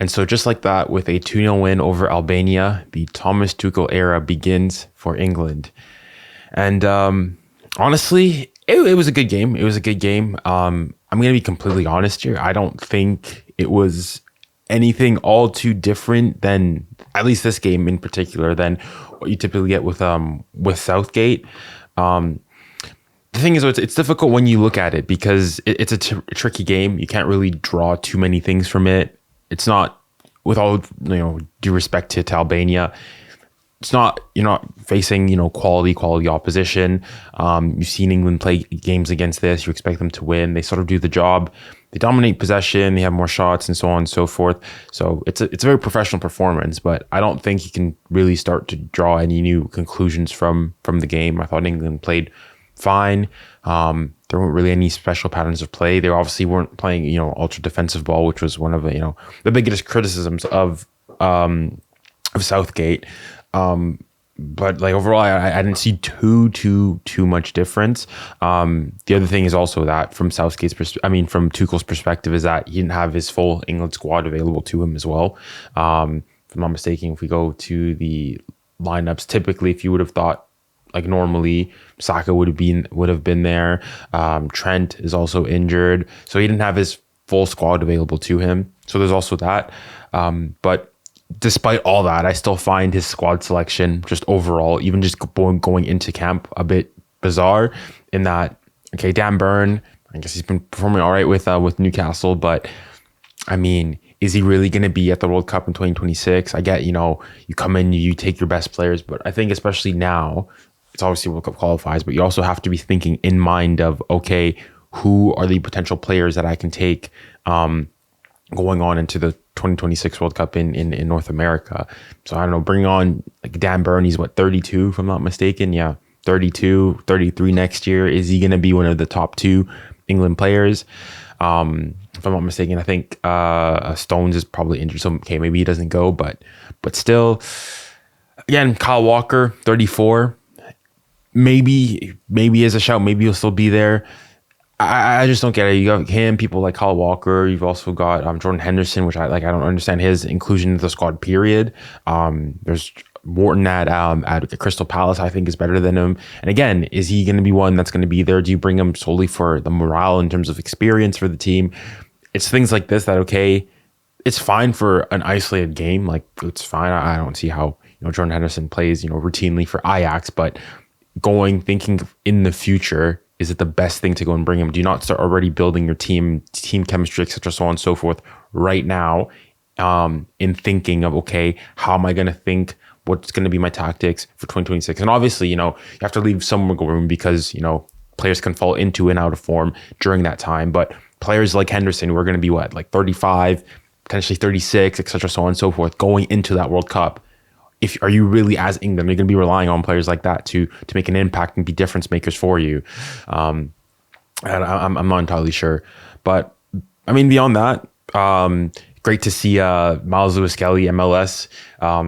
And so just like that, with a 2-0 win over Albania, the Thomas Tuchel era begins for England. And honestly, it was a good game. It was a good game. I'm going to be completely honest here. I don't think it was anything all too different than, at least this game in particular, than what you typically get with Southgate. The thing is, it's difficult when you look at it because it's a tricky game. You can't really draw too many things from it. It's not, with all due respect to Albania, it's not, you're not facing quality opposition. You've seen England play games against this. You expect them to win. They sort of do the job. They dominate possession. They have more shots and so on and so forth. So it's a very professional performance. But I don't think you can really start to draw any new conclusions from the game. I thought England played fine. There weren't really any special patterns of play. They obviously weren't playing ultra defensive ball, which was one of the biggest criticisms of Southgate. But like overall, I didn't see too much difference. The other thing is also that from from Tuchel's perspective, is that he didn't have his full England squad available to him as well. If I'm not mistaken, if we go to the lineups, typically, if you would have thought, like normally, Saka would have been there. Trent is also injured, so he didn't have his full squad available to him. So there's also that. But despite all that, I still find his squad selection just overall, even just going into camp, a bit bizarre. In that, okay, Dan Burn, I guess he's been performing all right with Newcastle, but I mean, is he really going to be at the World Cup in 2026? I get, you come in, you take your best players, but I think especially now, it's obviously World Cup qualifies, but you also have to be thinking in mind of, okay, who are the potential players that I can take going on into the 2026 World Cup in North America. So I don't know, bring on like Dan Burn, he's 32, if I'm not mistaken. Yeah, 32, 33 next year. Is he going to be one of the top 2 England players? If I'm not mistaken, I think Stones is probably injured, so okay, maybe he doesn't go, but still, again, Kyle Walker, 34. Maybe as a shout, maybe he'll still be there. I just don't get it. You have him, people like Kyle Walker. You've also got Jordan Henderson, which I don't understand his inclusion into the squad, period. There's Morton at Crystal Palace, I think, is better than him. And again, is he going to be one that's going to be there? Do you bring him solely for the morale in terms of experience for the team? It's things like this that, okay, it's fine for an isolated game. Like, it's fine. I don't see how Jordan Henderson plays routinely for Ajax, but thinking in the future, is it the best thing to go and bring him? Do you not start already building your team chemistry, etc., so on and so forth right now, in thinking of, okay, how am I going to think? What's going to be my tactics for 2026? And obviously, you have to leave some wiggle room because, players can fall into and out of form during that time. But players like Henderson, who are going to be 35, potentially 36, etc., so on and so forth, going into that World Cup. Are you really, as England, you're going to be relying on players like that to make an impact and be difference makers for you? And I'm not entirely sure. But I mean, beyond that, great to see Miles Lewis-Kelly, MLS,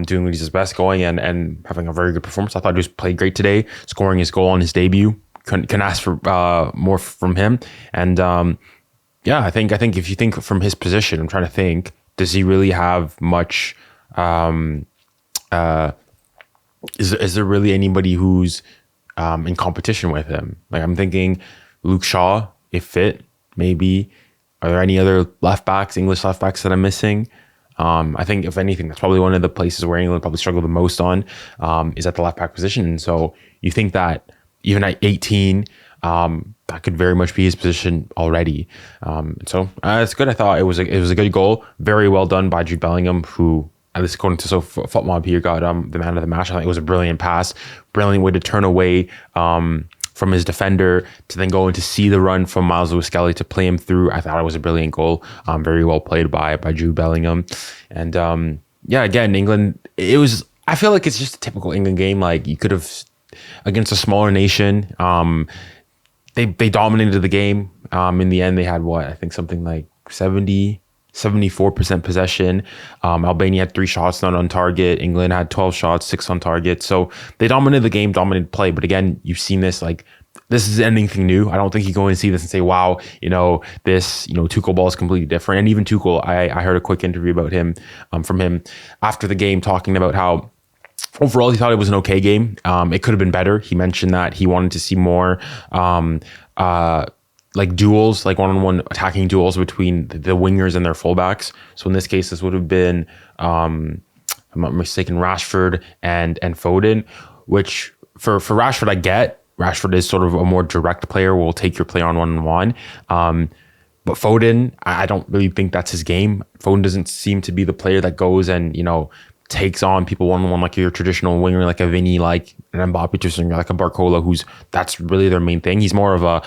doing what he's best, going and having a very good performance. I thought he was played great today, scoring his goal on his debut. Couldn't ask for more from him. And I think if you think from his position, I'm trying to think, does he really have much? Is there really anybody who's in competition with him? Like, I'm thinking Luke Shaw, if fit, maybe. Are there any other English left backs that I'm missing? I think, if anything, that's probably one of the places where England probably struggle the most on, is at the left back position. And so you think that even at 18, that could very much be his position already. So it's good. I thought it was a good goal. Very well done by Jude Bellingham, who, at least according to FootMob here, got the man of the match. I think it was a brilliant pass, brilliant way to turn away from his defender to then go in to see the run from Miles Lewis-Kelly to play him through. I thought it was a brilliant goal, very well played by Jude Bellingham. And again, England, I feel like it's just a typical England game. Like, you could have, against a smaller nation, they dominated the game. In the end, they had I think something like 74% possession. Albania had 3 shots not on target. England had 12 shots, 6 on target. So they dominated the game, dominated play. But again, you've seen this, like, this is anything new. I don't think you go and see this and say, wow, this, Tuchel ball is completely different. And even Tuchel, I heard a quick interview about him, from him after the game, talking about how overall he thought it was an okay game. It could have been better. He mentioned that he wanted to see more, like duels, like one-on-one attacking duels between the wingers and their fullbacks. So in this case, this would have been, if I'm not mistaken, Rashford and Foden, which for Rashford, I get. Rashford is sort of a more direct player, will take your player on one-on-one. But Foden, I don't really think that's his game. Foden doesn't seem to be the player that goes and, takes on people one-on-one like your traditional winger, like a Vinny, like an Mbappe, to something like a Barcola, that's really their main thing. He's more of a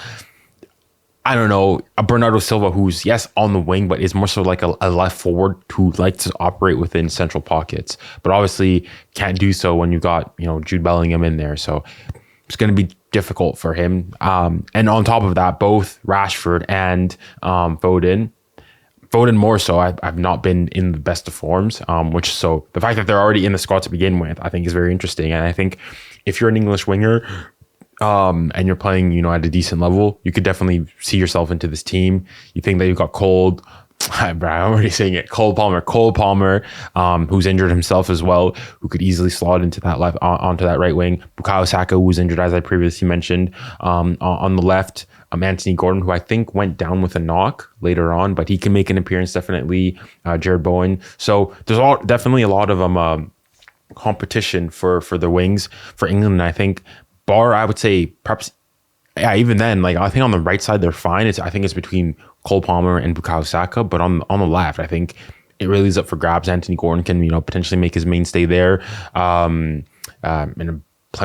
Bernardo Silva, who's, yes, on the wing, but is more so like a left forward who likes to operate within central pockets, but obviously can't do so when you got, Jude Bellingham in there. So it's going to be difficult for him. And on top of that, both Rashford and Foden more so, I've not been in the best of forms, so the fact that they're already in the squad to begin with, I think is very interesting. And I think if you're an English winger, and you're playing, at a decent level, you could definitely see yourself into this team. You think that you've got I'm already saying it, Cole Palmer, who's injured himself as well, who could easily slot into that left, onto that right wing. Bukayo Saka, who's injured, as I previously mentioned, on the left. Anthony Gordon, who I think went down with a knock later on, but he can make an appearance, definitely. Jarrod Bowen. So there's definitely a lot of competition for the wings for England. And I think I would say perhaps, even then, like, I think on the right side they're fine. I think it's between Cole Palmer and Bukayo Saka, but on the left, I think it really is up for grabs. Anthony Gordon can, potentially make his mainstay there, and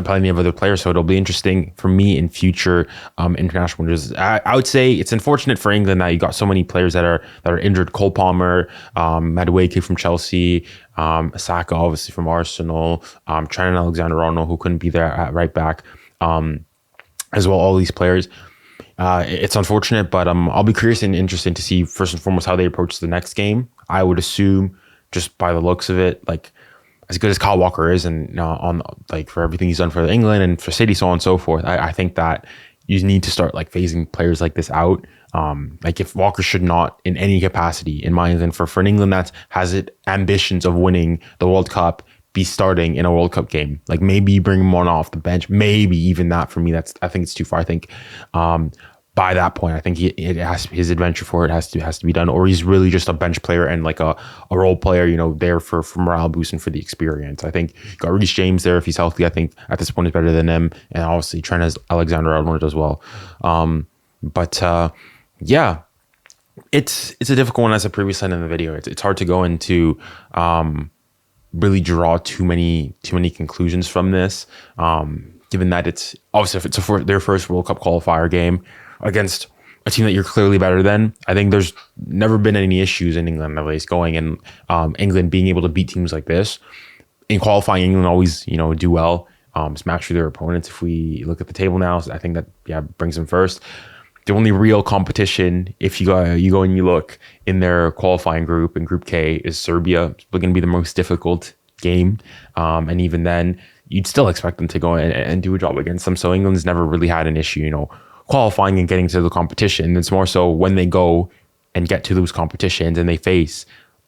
plenty of other players. So it'll be interesting for me in future international windows. I would say it's unfortunate for England that you got so many players that are injured. Cole Palmer, Madueke from Chelsea, Saka obviously from Arsenal, Trent Alexander-Arnold, who couldn't be there at right back, as well. All these players. It's unfortunate, but I'm be curious and interested to see first and foremost how they approach the next game. I would assume, just by the looks of it, like, as good as Kyle Walker is, and for everything he's done for England and for City, so on and so forth, I think that you need to start like phasing players like this out. Like, if Walker should not in any capacity, in my opinion, for an England that has ambitions of winning the World Cup, be starting in a World Cup game. Like, maybe bring him on off the bench, maybe even that. For me, I think it's too far. I think by that point, I think his adventure for it has to be done, or he's really just a bench player and like a role player, there for morale boost and for the experience. I think you got Reece James there if he's healthy. I think at this point is better than him, and obviously Trent Alexander-Arnold as well. Yeah, it's a difficult one, as I previously said in the video. It's hard to go into really draw too many conclusions from this, given that it's obviously, if it's their first World Cup qualifier game against a team that you're clearly better than. I think there's never been any issues in England, at least, going and England being able to beat teams like this. In qualifying, England always, do well, smash through their opponents. If we look at the table now, I think that brings them first. The only real competition, if you go and you look in their qualifying group, in Group K, is Serbia. It's going to be the most difficult game, and even then, you'd still expect them to go and do a job against them. So England's never really had an issue, qualifying and getting to the competition. It's more so when they go and get to those competitions and they face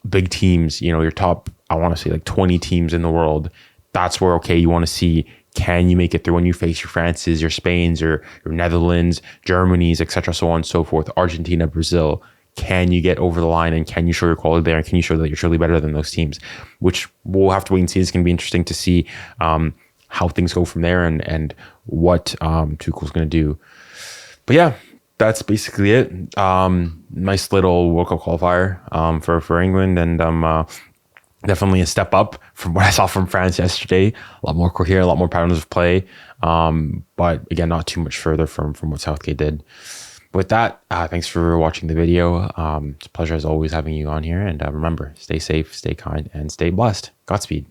big teams, your top, I want to say like 20 teams in the world. That's where, okay, you want to see, can you make it through when you face your Frances, your Spains, your Netherlands, Germanys, etc., so on and so forth, Argentina, Brazil. Can you get over the line, and can you show your quality there, and can you show that you're surely better than those teams? Which we'll have to wait and see. It's going to be interesting to see how things go from there, and what Tuchel's going to do. But yeah, that's basically it. Nice little World Cup qualifier for England, and definitely a step up from what I saw from France yesterday. A lot more coherent, a lot more patterns of play, but again, not too much further from what Southgate did. With that, thanks for watching the video. It's a pleasure as always having you on here, and remember, stay safe, stay kind, and stay blessed. Godspeed.